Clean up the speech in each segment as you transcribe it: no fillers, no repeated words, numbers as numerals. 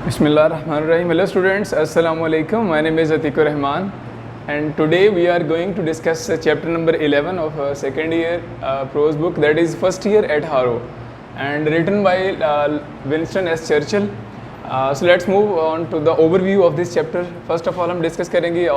Bismillahirrahmanirrahim. Hello students, Assalamu alaikum. My name is Atikur Rahman and today we are going to discuss chapter number 11 of second year prose book, that is first year at Harrow, and written by Winston S. Churchill. So let's move on to the overview of this chapter. First of all हम discuss करेंगे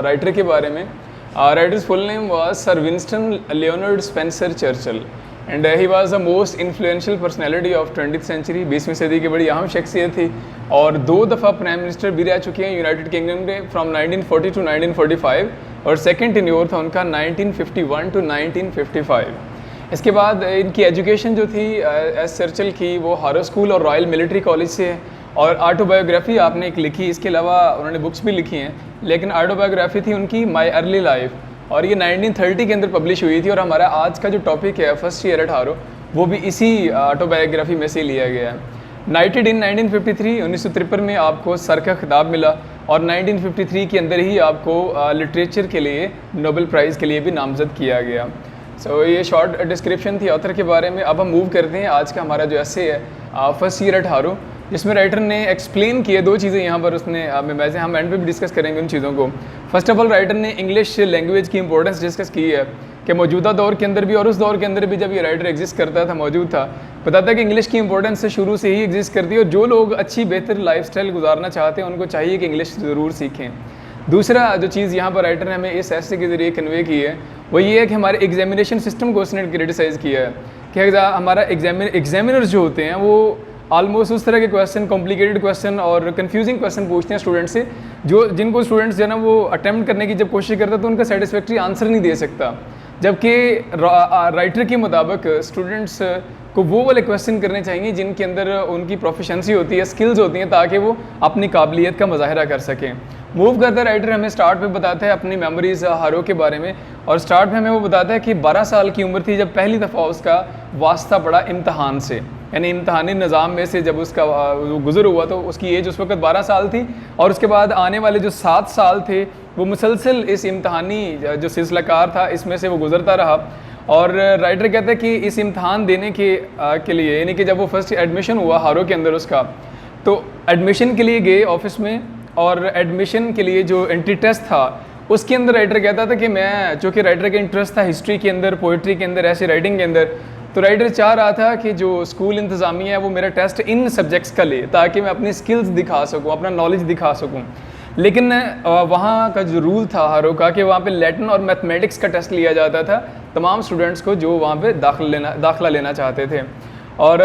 writer के बारे में. Writer's full name was Sir Winston Leonard Spencer Churchill. And he was the most influential personality of 20th century. 20वीं सदी की बड़ी अहम शख्सियत थी और 2 दफ़ा प्राइम मिनिस्टर भी रह चुके हैं यूनाइटेड किंगडम के, फ्रॉम 1940 टू 1945, और सेकंड टेन्योर था उनका 1951 टू 1955. इसके बाद इनकी एजुकेशन जो थी एस चर्चिल की, वो हारो स्कूल और रॉयल मिलिट्री कॉलेज से है. और ऑटोबायोग्राफी आपने एक लिखी, इसके अलावा उन्होंने बुक्स भी लिखी हैं, लेकिन ऑटोबायोग्राफी थी उनकी माई अर्ली लाइफ, और ये 1930 के अंदर पब्लिश हुई थी. और हमारा आज का जो टॉपिक है फर्स्ट ईयर एट हारो, वो भी इसी ऑटोबायोग्राफी में से लिया गया है. नाइटेड इन 1953, 1953 में आपको सर का खिताब मिला, और 1953 के अंदर ही आपको लिटरेचर के लिए नोबेल प्राइज़ के लिए भी नामजद किया गया. सो ये शॉर्ट डिस्क्रिप्शन थी ऑथर के बारे में. अब हम मूव करते हैं आज का हमारा जो ऐसे है फर्स्ट ईयर एट हारो, जिसमें राइटर ने एक्सप्लेन किए 2 चीज़ें यहाँ पर उसने वैसे हम एंड पे भी डिस्कस करेंगे उन चीज़ों को. फर्स्ट ऑफ ऑल राइटर ने इंग्लिश लैंग्वेज की इंपॉर्टेंस डिस्कस की है कि मौजूदा दौर के अंदर भी और उस दौर के अंदर भी जब ये राइटर एग्जिस्ट करता था, मौजूद था, बताता है कि इंग्लिश की इंपॉर्टेंस से शुरू से ही एग्जिस्ट करती है, और जो लोग अच्छी बेहतर लाइफस्टाइल गुजारना चाहते हैं उनको चाहिए कि इंग्लिश ज़रूर सीखें. दूसरा जो चीज़ यहाँ पर राइटर ने हमें इस ऐसे के ज़रिए कन्वे की है, वो ये है कि हमारे एग्जामिनेशन सिस्टम को उसने क्रिटिसाइज़ किया है कि हमारा एग्जामिनर्स जो होते हैं वो ऑलमोस्ट उस तरह के क्वेश्चन, कॉम्प्लिकेटेड क्वेश्चन और कंफ्यूजिंग क्वेश्चन पूछते हैं स्टूडेंट से, जिनको स्टूडेंट्स जो है ना वो अटैम्प्ट करने की जब कोशिश करता है तो उनका सेटिस्फैक्ट्री आंसर नहीं दे सकता. जबकि राइटर के मुताबिक स्टूडेंट्स को वो वाले क्वेश्चन करने चाहिए जिनके अंदर उनकी प्रोफिशेंसी होती है, स्किल्स होती हैं, ताकि वो अपनी काबिलियत का मुजाहरा कर सकें. मूव करता है राइटर हमें स्टार्ट में बताता है अपनी मेमोरीज हारो के बारे में, और स्टार्ट में हमें वो बताता है कि 12 साल की उम्र थी जब पहली दफ़ा उसका वास्ता पड़ा इम्तहान से, यानी इम्तहानी निज़ाम में से जब उसका गुज़र हुआ तो उसकी एज उस वक्त 12 साल थी, और उसके बाद आने वाले जो 7 साल थे वो मुसलसल इस इम्तहानी जो सिलसिलाकार था इसमें से वो गुज़रता रहा. और राइटर कहते हैं कि इस इम्तहान देने के लिए, यानी कि जब वो फर्स्ट एडमिशन हुआ हारो के अंदर उसका, तो एडमिशन के लिए गए ऑफिस में, और एडमिशन के लिए जो एंट्री टेस्ट था उसके अंदर राइटर कहता था कि मैं, चूँकि राइटर का इंटरेस्ट था हिस्ट्री के अंदर, पोइट्री के अंदर, ऐसे राइटिंग के अंदर, तो राइटर चाह रहा था कि जो स्कूल इंतज़ामिया है वो मेरा टेस्ट इन सब्जेक्ट्स का ले, ताकि मैं अपनी स्किल्स दिखा सकूं, अपना नॉलेज दिखा सकूं. लेकिन वहाँ का जो रूल था हारो का कि वहाँ पे लैटिन और मैथमेटिक्स का टेस्ट लिया जाता था तमाम स्टूडेंट्स को जो वहाँ पे दाखिला लेना चाहते थे. और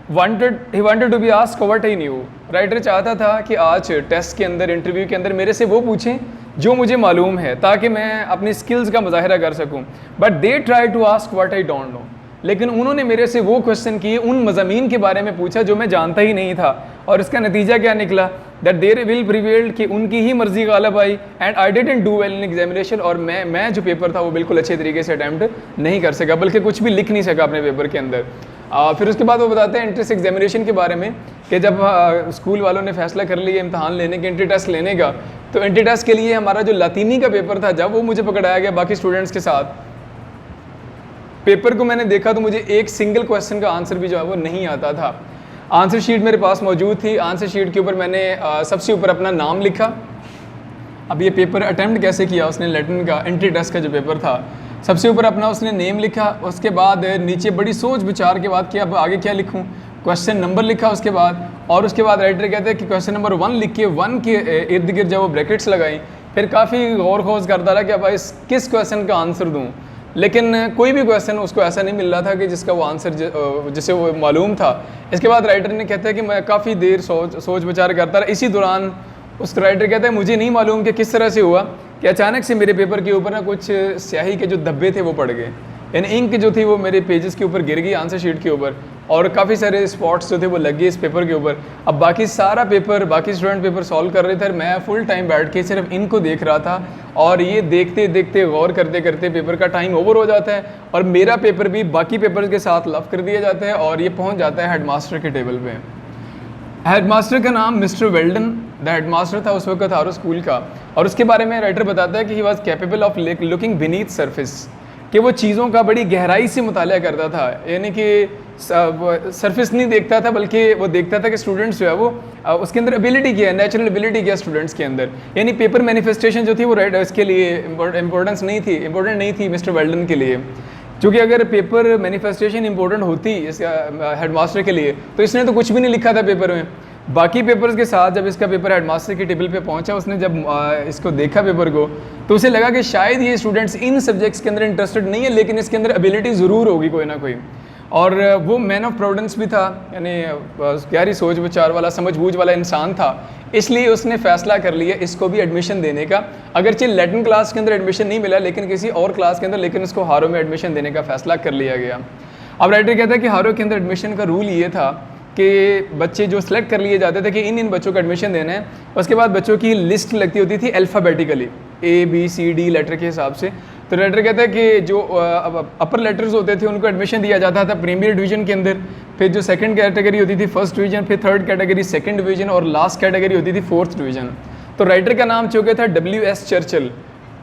he wanted to be asked what he knew. Writer चाहता था कि आज टेस्ट के अंदर, इंटरव्यू के अंदर मेरे से वो पूछें जो मुझे मालूम है, ताकि मैं अपनी स्किल्स का मुजाहरा कर सकूं. But they try to ask what I don't know. लेकिन उन्होंने मेरे से वो क्वेश्चन किए, उन मज़ामीन के बारे में पूछा जो मैं जानता ही नहीं था, और इसका नतीजा क्या निकला, दैट देयर विल प्रिवेल्ड, कि उनकी ही मर्जी गालिब आई, and I didn't do well in examination. और मैं जो पेपर था वो बिल्कुल अच्छे तरीके से अटैम्प्ट नहीं कर सका, बल्कि कुछ भी लिख नहीं सका अपने पेपर के अंदर. फिर उसके बाद वो बताते हैं एंट्रेंस एग्जामिनेशन के बारे में कि जब स्कूल वालों ने फैसला कर लिया इम्तहान लेने के, एंट्री टेस्ट लेने का, तो एंट्री टेस्ट के लिए हमारा जो लातीनी का पेपर था, जब वो मुझे पकड़ाया गया बाकी स्टूडेंट्स के साथ, पेपर को मैंने देखा तो मुझे एक सिंगल क्वेश्चन का आंसर भी जो है वो नहीं आता था. आंसर शीट मेरे पास मौजूद थी, आंसर शीट के ऊपर मैंने सबसे ऊपर अपना नाम लिखा. अब ये पेपर अटैम्प्ट कैसे किया उसने, लैटिन का एंट्री टेस्ट का जो पेपर था, सबसे ऊपर अपना उसने नेम लिखा, उसके बाद नीचे बड़ी सोच विचार के बाद कि अब आगे क्या लिखूं, क्वेश्चन नंबर लिखा उसके बाद, और उसके बाद राइटर कहते हैं कि क्वेश्चन नंबर 1 लिख के 1 के इर्द गिर्द जब वो ब्रैकेट्स लगाई, फिर काफ़ी गौर खोज करता रहा कि अब इस किस क्वेश्चन का आंसर दूँ. लेकिन कोई भी क्वेश्चन उसको ऐसा नहीं मिल रहा था कि जिसका वो आंसर जिसे वो मालूम था. इसके बाद राइटर ने कहता है कि मैं काफ़ी देर सोच विचार करता रहा. इसी दौरान उस राइटर कहता है मुझे नहीं मालूम कि किस तरह से हुआ कि अचानक से मेरे पेपर के ऊपर ना कुछ स्याही के जो धब्बे थे वो पड़ गए, यानी इंक जो थी वो मेरे पेजेस के ऊपर गिर गई, आंसर शीट के ऊपर, और काफ़ी सारे स्पॉट्स जो थे वो लग गए इस पेपर के ऊपर. अब बाकी सारा पेपर, बाकी स्टूडेंट पेपर सॉल्व कर रहे थे, मैं फुल टाइम बैठ के सिर्फ इनको देख रहा था, और ये देखते देखते गौर करते करते पेपर का टाइम ओवर हो जाता है, और मेरा पेपर भी बाकी पेपर्स के साथ लफ कर दिया जाता है, और ये पहुँच जाता है हेडमास्टर के टेबल पर. हेडमास्टर का नाम मिस्टर वेल्डन द हेडमास्टर था उस वक्त हारो स्कूल का, और उसके बारे में राइटर बताता है कि he was capable of looking beneath surface, कि वो चीज़ों का बड़ी गहराई से मुताला करता था, यानी कि सरफेस नहीं देखता था, बल्कि वो देखता था कि स्टूडेंट्स जो है वो उसके अंदर एबिलिटी क्या है, नेचुरल एबिलिटी क्या है स्टूडेंट्स के अंदर। यानी पेपर मैनिफेस्टेशन जो थी वो राइट इसके लिए इंपॉर्टेंट नहीं थी मिस्टर वेल्डन के लिए। क्योंकि अगर पेपर मैनिफेस्टेशन इंपॉर्टेंट होती इसका हेडमास्टर के लिए तो इसने तो कुछ भी नहीं लिखा था पेपर में। बाकी पेपर्स के साथ जब इसका पेपर हेडमास्टर की टेबल पे पहुंचा, उसने जब इसको देखा पेपर को, तो उसे लगा कि शायद ये स्टूडेंट्स इन सब्जेक्ट्स के अंदर इंटरेस्टेड नहीं है, लेकिन इसके अंदर एबिलिटी ज़रूर होगी कोई ना कोई। और वो मैन ऑफ प्रोविडेंस भी था, यानी गहरी सोच विचार वाला, समझ-बूझ वाला इंसान था, इसलिए उसने फैसला कर लिया इसको भी एडमिशन देने का। अगरचे लैटिन क्लास के अंदर एडमिशन नहीं मिला, लेकिन किसी और क्लास के अंदर, लेकिन उसको हारो में एडमिशन देने का फैसला कर लिया गया। अब राइटर कहता है कि हारो के अंदर एडमिशन का रूल ये था कि बच्चे जो सिलेक्ट कर लिए जाते थे कि इन बच्चों को एडमिशन देना है, उसके बाद बच्चों की लिस्ट लगती होती थी alphabetically, A B C D letter के हिसाब से। तो राइटर कहता है कि जो अपर लेटर्स होते थे उनको एडमिशन दिया जाता था प्रीमियर डिवीज़न के अंदर, फिर जो सेकंड कैटेगरी होती थी फर्स्ट डिवीज़न, फिर थर्ड कैटेगरी सेकंड डिवीज़न, और लास्ट कैटेगरी होती थी फोर्थ डिवीज़न। तो राइटर का नाम चूँकि था W.S. चर्चिल,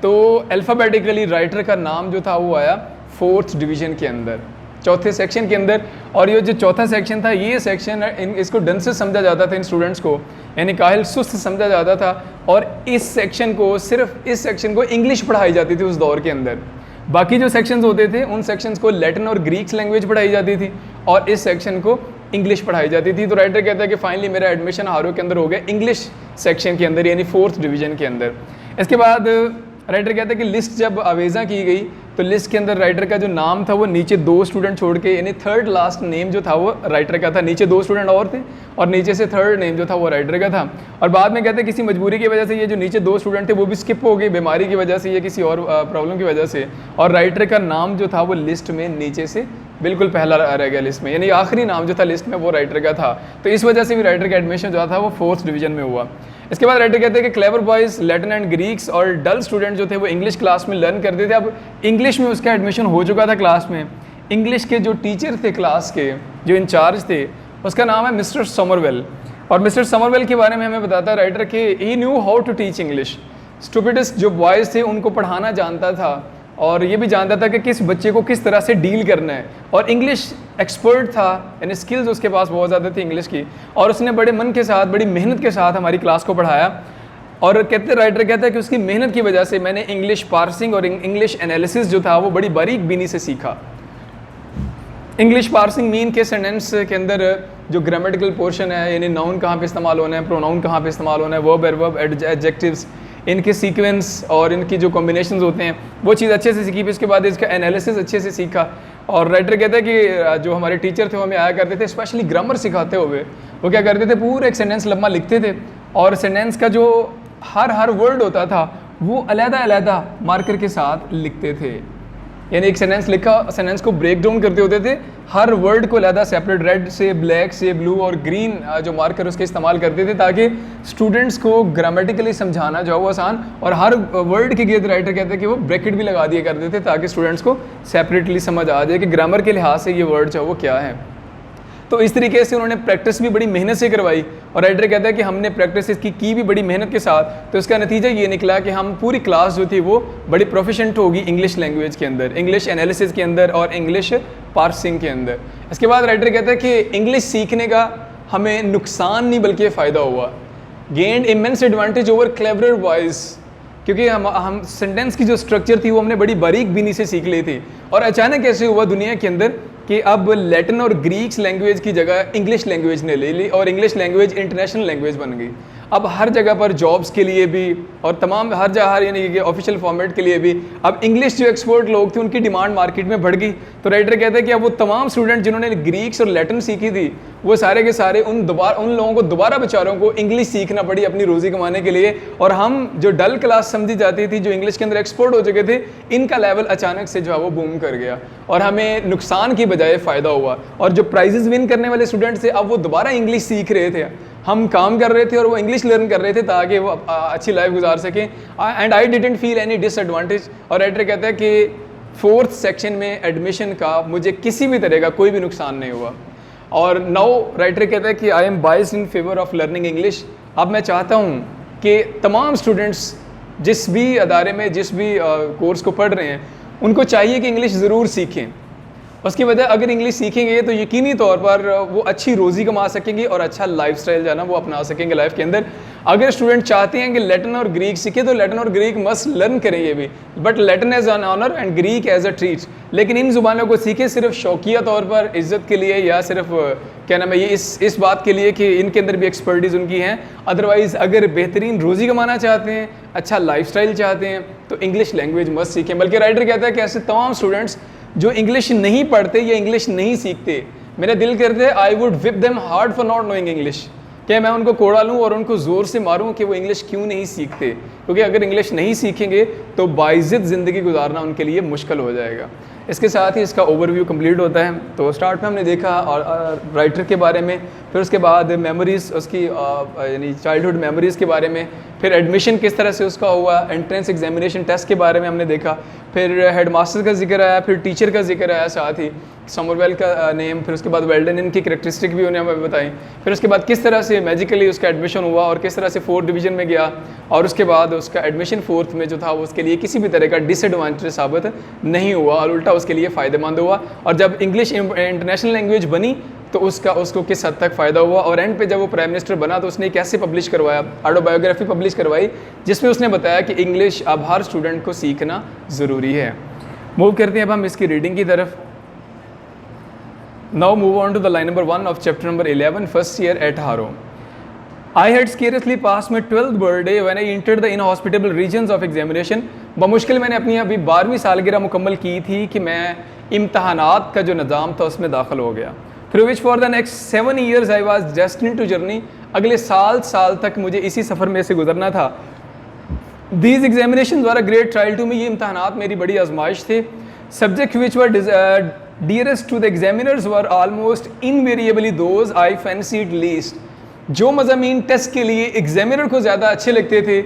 तो अल्फ़ाबेटिकली राइटर का नाम जो था वो आया फोर्थ डिवीज़न के अंदर, चौथे सेक्शन के अंदर। और ये जो चौथा सेक्शन था, ये सेक्शन इसको डन से समझा जाता था इन स्टूडेंट्स को, यानी काहिल सुस्त समझा जाता था। और इस सेक्शन को, सिर्फ इस सेक्शन को इंग्लिश पढ़ाई जाती थी उस दौर के अंदर। बाकी जो सेक्शंस होते थे उन सेक्शंस को लैटिन और ग्रीक्स लैंग्वेज पढ़ाई जाती थी, और इस सेक्शन को इंग्लिश पढ़ाई जाती थी। तो राइटर कहता है कि फाइनली मेरा एडमिशन हारो के अंदर हो गया इंग्लिश सेक्शन के अंदर, यानी फोर्थ डिवीज़न के अंदर। इसके बाद राइटर कहता है कि लिस्ट जब आवेज़ा की गई तो लिस्ट के अंदर राइटर का जो नाम था वो नीचे 2 स्टूडेंट छोड़ के, यानी थर्ड लास्ट नेम जो था वो राइटर का था, नीचे 2 स्टूडेंट और थे और नीचे से थर्ड नेम जो था वो राइटर का था। और बाद में कहते हैं किसी मजबूरी की वजह से ये जो नीचे 2 स्टूडेंट थे वो भी स्किप हो गए, बीमारी की वजह से या किसी और प्रॉब्लम की वजह से, और राइटर का नाम जो था वो लिस्ट में नीचे से बिल्कुल पहला रह गया लिस्ट में, यानी आखिरी नाम जो था लिस्ट में वो राइटर का था। तो इस वजह से भी राइटर का एडमिशन जो था वो फोर्थ डिवीज़न में हुआ। इसके बाद राइटर कहते हैं कि clever boys Latin and Greeks और डल स्टूडेंट जो थे वो इंग्लिश क्लास में लर्न करते थे। अब इंग्लिश में उसका एडमिशन हो चुका था क्लास में। इंग्लिश के जो टीचर थे क्लास के, जो इंचार्ज थे, उसका नाम है मिस्टर समरवेल। और मिस्टर समरवेल के बारे में हमें बताता है राइटर कि he knew how to teach English. Stupidest जो बॉयज़ थे उनको पढ़ाना जानता था, और ये भी जानता था कि किस बच्चे को किस तरह से डील करना है, और इंग्लिश एक्सपर्ट था, यानी स्किल्स उसके पास बहुत ज़्यादा थी इंग्लिश की, और उसने बड़े मन के साथ, बड़ी मेहनत के साथ हमारी क्लास को पढ़ाया। और राइटर कहता है कि उसकी मेहनत की वजह से मैंने इंग्लिश पार्सिंग और इंग्लिश एनालिसिस जो था वो बड़ी बारीक बीनी से सीखा। इंग्लिश पार्सिंग मीन के सेंटेंस के अंदर जो ग्रामेटिकल पोर्शन है, यानी नाउन कहाँ पे इस्तेमाल होना है, प्रोनाउन कहाँ पे इस्तेमाल होना है, वर्ब एडवर्ब एडजेक्टिव्स, इनके सीक्वेंस और इनकी जो कॉम्बिनेशंस होते हैं वो चीज़ अच्छे से सीखी। फिर उसके बाद इसका एनालिसिस अच्छे से सीखा। और राइटर कहता है कि जो हमारे टीचर थे वो हमें आया करते थे स्पेशली ग्रामर सिखाते हुए, वो क्या करते थे, पूरा एक सेंटेंस लम्बा लिखते थे, और सेंटेंस का जो हर वर्ड होता था वो अलग-अलग मार्कर के साथ लिखते थे। यानी एक सेंटेंस लिखा, सेंटेंस को ब्रेक डाउन करते होते थे, हर वर्ड को अलग सेपरेट, रेड से, ब्लैक से, ब्लू और ग्रीन जो मार्कर उसके इस्तेमाल करते थे, ताकि स्टूडेंट्स को ग्रामेटिकली समझाना जो वो आसान, और हर वर्ड के गिर्द राइटर कहते हैं कि वो ब्रैकेट भी लगा दिया करते थे ताकि स्टूडेंट्स को सेपरेटली समझ आ जाए कि ग्रामर के लिहाज से ये वर्ड जो वो क्या है। तो इस तरीके से उन्होंने प्रैक्टिस भी बड़ी मेहनत से करवाई, और राइटर कहता है कि हमने प्रैक्टिस इसकी की भी बड़ी मेहनत के साथ। तो इसका नतीजा ये निकला कि हम पूरी क्लास जो थी वो बड़ी प्रोफिशिएंट होगी इंग्लिश लैंग्वेज के अंदर, इंग्लिश एनालिसिस के अंदर और इंग्लिश पार्सिंग के अंदर। इसके बाद राइटर कहता है कि इंग्लिश सीखने का हमें नुकसान नहीं बल्कि फ़ायदा हुआ। Gained immense advantage over clever boys, क्योंकि हम सेंटेंस की जो स्ट्रक्चर थी वो हमने बड़ी बारीक बीनी से सीख ली थी। और अचानक ऐसे हुआ दुनिया के अंदर कि अब लैटिन और ग्रीक्स लैंग्वेज की जगह इंग्लिश लैंग्वेज ने ले ली, और इंग्लिश लैंग्वेज इंटरनेशनल लैंग्वेज बन गई। अब हर जगह पर जॉब्स के लिए भी और तमाम हर जगह यानी कि ऑफिशियल फॉर्मेट के लिए भी अब इंग्लिश जो एक्सपोर्ट लोग थे उनकी डिमांड मार्केट में बढ़ गई। तो राइटर कहते हैं कि अब वो तमाम स्टूडेंट जिन्होंने ग्रीक्स और लैटिन सीखी थी वो सारे के सारे उन लोगों को दोबारा बेचारों को इंग्लिश सीखना पड़ी अपनी रोज़ी कमाने के लिए। और हम जो डल क्लास समझी जाती थी, जो इंग्लिश के अंदर एक्सपोर्ट हो चुके थे, इनका लेवल अचानक से जो है वो बूम कर गया और हमें नुकसान की बजाय फ़ायदा हुआ। और जो प्राइजेस विन करने वाले स्टूडेंट थे अब वो दोबारा इंग्लिश सीख रहे थे, हम काम कर रहे थे और वो इंग्लिश लर्न कर रहे थे ताकि वो अच्छी लाइफ गुजार सकें। And I didn't feel any disadvantage. और राइटर कहता है कि फोर्थ सेक्शन में एडमिशन का मुझे किसी भी तरह का कोई भी नुकसान नहीं हुआ। और नाउ राइटर कहता है कि I am biased in favour of learning English. अब मैं चाहता हूँ कि तमाम स्टूडेंट्स जिस भी अदारे में जिस भी कोर्स को पढ़ रहे हैं उनको चाहिए कि इंग्लिश ज़रूर सीखें। उसकी वजह अगर इंग्लिश सीखेंगे तो यकीनी तौर पर वो अच्छी रोज़ी कमा सकेंगे और अच्छा लाइफस्टाइल जो है ना वो अपना सकेंगे लाइफ के अंदर। अगर स्टूडेंट चाहते हैं कि लैटिन और ग्रीक सीखे तो लैटिन और ग्रीक मस्ट लर्न करें ये भी, but Latin as an honour and Greek as a treat. लेकिन इन ज़ुबानों को सीखे सिर्फ शौकिया तौर पर, इज़्ज़त के लिए, या सिर्फ क्या नाम है ये इस बात के लिए कि इनके अंदर भी एक्सपर्टीज़ उनकी हैं। अदरवाइज़ अगर बेहतरीन रोज़ी कमाना चाहते हैं, अच्छा लाइफस्टाइल चाहते हैं तो इंग्लिश लैंग्वेज मस्ट सीखें। बल्कि राइटर कहता है कि ऐसे तमाम स्टूडेंट्स जो इंग्लिश नहीं पढ़ते या इंग्लिश नहीं सीखते, मेरा दिल करता है I would whip them hard for not knowing English, क्या मैं उनको कोड़ा लूँ और उनको ज़ोर से मारूँ कि वो इंग्लिश क्यों नहीं सीखते, क्योंकि अगर इंग्लिश नहीं सीखेंगे तो बाइज़्ज़त ज़िंदगी गुजारना उनके लिए मुश्किल हो जाएगा। इसके साथ ही इसका ओवरव्यू कंप्लीट होता है। तो स्टार्ट में हमने देखा और राइटर के बारे में, फिर उसके बाद मेमोरीज़ उसकी यानी चाइल्डहुड मेमोरीज़ के बारे में, फिर एडमिशन किस तरह से उसका हुआ, एंट्रेंस एग्जामिनेशन टेस्ट के बारे में हमने देखा, फिर हेडमास्टर का जिक्र आया, फिर टीचर का जिक्र आया, साथ ही समरवेल का नेम, फिर उसके बाद वेल्डन इनकी करेक्टरिस्टिक भी उन्हें हमें बताई, फिर उसके बाद किस तरह से मैजिकली उसका एडमिशन हुआ और किस तरह से 4th डिवीज़न में गया, और उसके बाद उसका एडमिशन 4th में जो था वो उसके लिए किसी भी तरह का डिसएडवांटेज साबित नहीं हुआ और उल्टा उसके लिए फ़ायदेमंद हुआ। और जब इंग्लिश इंटरनेशनल लैंग्वेज बनी तो उसको किस हद तक फ़ायदा हुआ, और एंड पे जब वो प्राइम मिनिस्टर बना तो उसने कैसे पब्लिश करवाया, ऑटोबायोग्राफी पब्लिश करवाई जिसमें उसने बताया कि इंग्लिश अब हर स्टूडेंट को सीखना ज़रूरी है। मूव करते हैं अब हम इसकी रीडिंग की तरफ। Now move on to the line number 1 of chapter number 11, first year at Harrow. I had scarcely passed my 12th birthday when I entered the inhospitable regions of examination। बमुश्किल मैंने अपनी अभी 12वीं सालगिरह मुकम्मल की थी कि मैं इम्तहानात का जो निज़ाम था उसमें दाखिल हो गया। Through which for the next 7 years I was destined to journey। अगले साल तक मुझे इसी सफ़र में से गुजरना था। These examinations were a great trial to me। ये इम्तहानात मेरी बड़ी आजमाइश थे। Subjects which were dearest to the examiners were almost invariably those I fancied least। जो मज़ामीन टेस्ट के लिए एग्जामिनर को ज़्यादा अच्छे लगते थे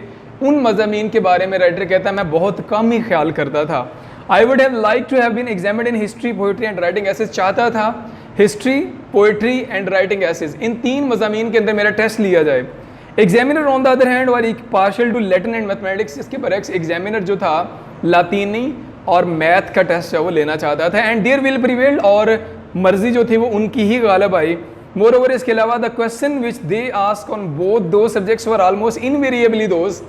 उन मज़ामीन के बारे में राइटर कहता है मैं बहुत कम ही ख्याल करता था। I would have like to have been examined in history, poetry and writing essays. चाहता था history, poetry and writing essays, इन 3 मज़ामीन के अंदर मेरा टेस्ट लिया जाए। Examiner on the other hand were partial to Latin and mathematics. इसके बरक्स एग्जामिनर जो था लातीनी और मैथ का टेस्ट है वो लेना चाहता था। एंड देयर विल प्रिवेल्ड, और मर्जी जो थी वो उनकी ही गालिब आई। मोर ओवर इसके अलावा the question which they ask on both दो subjects were almost invariably those.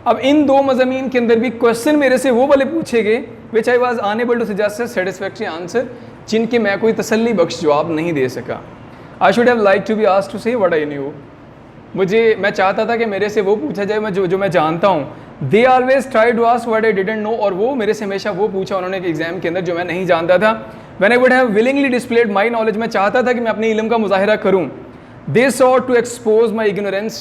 अब इन 2 मज़ामीन के अंदर भी क्वेश्चन मेरे से वो वाले पूछे गए which I was unable to suggest satisfactory answer, जिनके मैं कोई तसल्ली बख्श जवाब नहीं दे सका। I should have like to be asked to say what I knew. मैं चाहता था कि मेरे से वो पूछा जाए मैं जो मैं जानता हूँ। They always try to ask what I didn't know, और वो मेरे से हमेशा वो पूछा उन्होंने एग्जाम के अंदर जो मैं नहीं जानता था। When I would have willingly displayed my knowledge, मैं चाहता था कि मैं अपने इल्म का मुजाहिरा करूँ। They sought to expose my ignorance,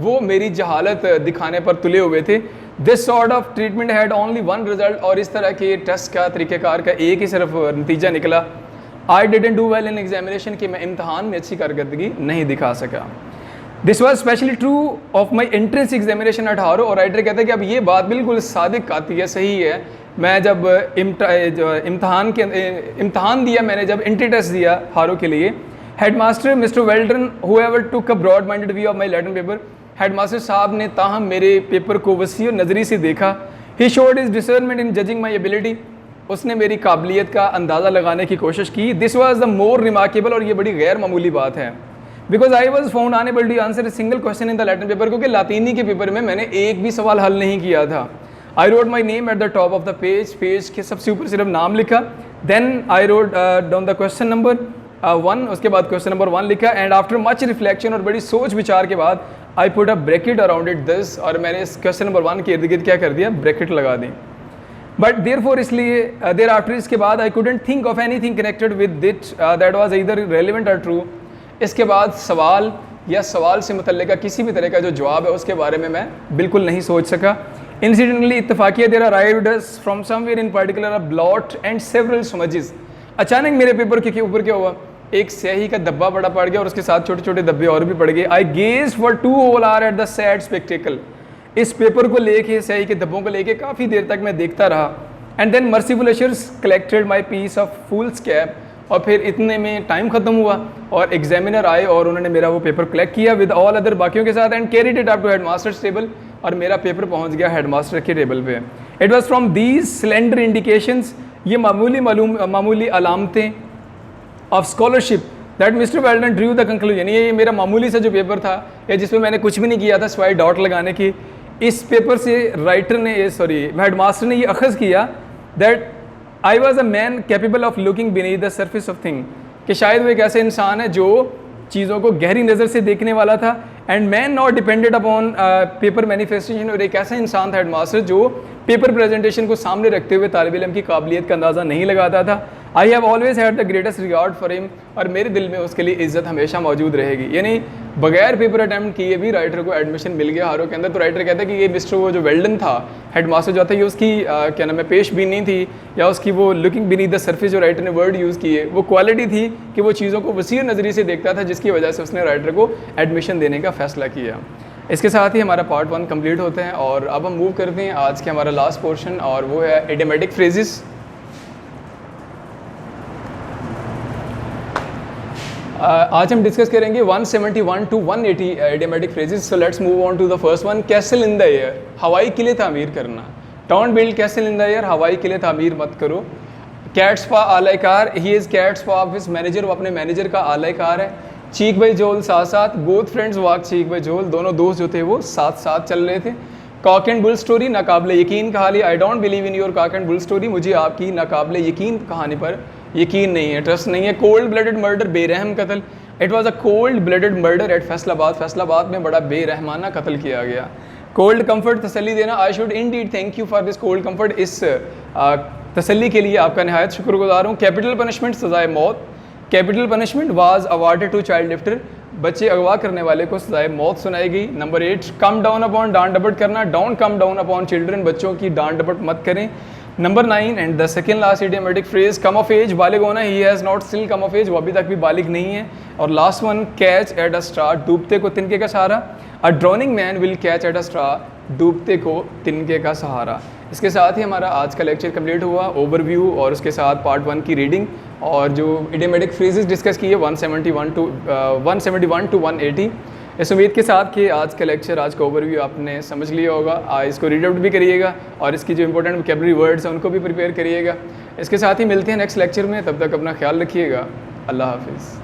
वो मेरी जहालत दिखाने पर तुले हुए थे। This sort of treatment had only one result, और इस तरह के टेस्ट का तरीक़ेकार का एक ही सिर्फ नतीजा निकला। I didn't do well in examination, कि मैं इम्तहान में अच्छी कारकर्दगी नहीं दिखा सका। This was specially true of my entrance examination eight हारो। और राइटर कहता है कि अब ये बात बिल्कुल सादिक आती है, सही है। मैं जब इम्तहान दिया, मैंने जब एंट्री टेस्ट दिया हारो के लिए, headmaster mister Welldon however took a broad minded view of my Latin paper. Headmaster साहब ने ताहम मेरे पेपर को वसी और नज़री से देखा। He showed his discernment in judging my ability, उसने मेरी काबिलियत का अंदाज़ा लगाने की कोशिश की। This was the more remarkable, और ये बड़ी गैर मामूली बात है, because I was found unable to answer a single question in the Latin paper, क्योंकि लातीनी के पेपर में मैंने एक भी सवाल हल नहीं किया था। I wrote my name at the top of the page, page के सबसे ऊपर सिर्फ नाम लिखा। Then I wrote down the question number 1, उसके बाद क्वेश्चन नंबर 1 लिखा। एंड आफ्टर मच रिफ्लेक्शन, और बड़ी सोच विचार के बाद, I put a bracket around it this, और मैंने इस क्वेश्चन नंबर 1 के इर्द गिर्द क्या कर दिया, ब्रैकेट लगा दी। बट देयरफॉर, इसलिए देयर आफ्टर, इसके बाद I couldn't think of anything connected with it that was either relevant और ट्रू। इसके बाद सवाल या सवाल से मुतल्लिका किसी भी तरह का जो जवाब है उसके बारे में मैं बिल्कुल नहीं सोच सका। इंसिडेंटली इत्तफाकिया there arrived from somewhere in particular a blot and several smudges. अचानक मेरे पेपर के ऊपर क्या हुआ, एक स्याही का डब्बा बड़ा पड़ गया और उसके साथ छोटे छोटे डब्बे और भी पड़ गए। I gazed for 2 whole hour at the sad spectacle. इस पेपर को लेके, स्याही के डब्बों को लेके काफ़ी देर तक मैं देखता रहा। And then merciful ushers collected my piece of foolscap, और फिर इतने में टाइम ख़त्म हुआ और एग्जामिनर आए और उन्होंने मेरा वो पेपर कलेक्ट किया विद ऑल अदर बाकियों के साथ, and carried it up to headmaster's table, और मेरा पेपर पहुंच गया हेडमास्टर के टेबल पे। It was from these slender indications, ये मामूली अलामतें of scholarship that mister Welldon drew the conclusion, ये मेरा मामूली सा जो पेपर था या जिसमें मैंने कुछ भी नहीं किया था सिवाय डॉट लगाने की, इस पेपर से राइटर ने हेडमास्टर ने ये अखज़ किया that I was a man capable of looking beneath the surface of thing, कि शायद वो एक ऐसे इंसान है जो चीज़ों को गहरी नज़र से देखने वाला था, and man not depended upon paper manifestation, और एक ऐसा इंसान था हेडमास्टर जो पेपर प्रेजेंटेशन को सामने रखते हुए तालिब इल्म की काबिलियत का अंदाज़ा नहीं लगाता था। I have always had the greatest regard for him, और मेरे दिल में उसके लिए इज़्ज़त हमेशा मौजूद रहेगी। यानी बगैर पेपर अटैम्प्ट किए भी राइटर को एडमिशन मिल गया हारो के अंदर। तो राइटर कहता है कि ये मिस्टर वो जो वेल्डन था हेडमास्टर जो था, ये उसकी क्या नाम है पेश बीनी थी, या उसकी वो लुकिंग बीनीथ द सरफेस जो राइटर ने वर्ड यूज़ किए, वो क्वालिटी थी कि वो चीज़ों को वसीर नज़रिए से देखता था, जिसकी वजह से उसने राइटर को एडमिशन देने का फ़ैसला किया। इसके साथ ही हमारा पार्ट 1 कंप्लीट होते हैं और अब हम मूव करते हैं आज के हमारा लास्ट पोर्शन, और वो है इडियोमेटिक फ्रेजेस। आज हम डिस्कस करेंगे 171 to 180 idiomatic phrases. So let's move on to the first one, castle in the air, हवाई किले तामीर करना। Don't build castle in the air, हवाई किले तामीर मत करो। कैट्स पा आलाकार, he is cat's paw of his manager, वो अपने मैनेजर का आलाकार है। चीक बाई जोल साथ साथ, both friends walk cheek by जोल, दोनों दोस्त जो थे वो साथ साथ चल रहे थे। कॉक एंड बुल स्टोरी, नाकाबिले यकीन कहानी, I don't believe in your cock and bull story, मुझे आपकी नाकाबिले यकीन कहानी पर यकीन नहीं है, ट्रस्ट नहीं है। कोल्ड ब्लडेड मर्डर, बेरहम कत्ल, it was a cold blooded murder at Faisalabad, Faisalabad में बड़ा बेरहमाना कत्ल किया गया। कोल्ड कम्फर्ट, तसल्ली देना, I should indeed thank you for this cold comfort, इस तसल्ली के लिए आपका नहायत शुक्रगुजार हूँ। कैपिटल पनिशमेंट, सज़ाए मौत, capital punishment was awarded to child lifter, बच्चे अगवा करने वाले को सजाए मौत सुनाई गई। नंबर 8, कम डाउन अपॉन, डांट डपट करना, don't come down upon children, बच्चों की डांट डपट मत करें। Number 9 and the second last idiomatic phrase, come of age, बालिग होना, he has not still come of age, वो अभी तक भी बालिग नहीं है। और last one, catch at a straw, डूबते को तिनके का सहारा, a drowning man will catch at a straw, डूबते को तिनके का सहारा। इसके साथ ही हमारा आज का लेक्चर कंप्लीट हुआ, ओवरव्यू और उसके साथ पार्ट 1 की रीडिंग, और जो इडियोमेटिक फ्रेजेस डिस्कस किए 171 टू 180। इस उम्मीद के साथ कि आज का लेक्चर, आज का ओवरव्यू आपने समझ लिया होगा। इसको रीड आउट भी करिएगा और इसकी जो इंपॉर्टेंट वोकैबुलरी वर्ड्स हैं उनको भी प्रिपेयर करिएगा। इसके साथ ही मिलते हैं नेक्स्ट लेक्चर में, तब तक अपना ख्याल रखिएगा। अल्लाह हाफिज़।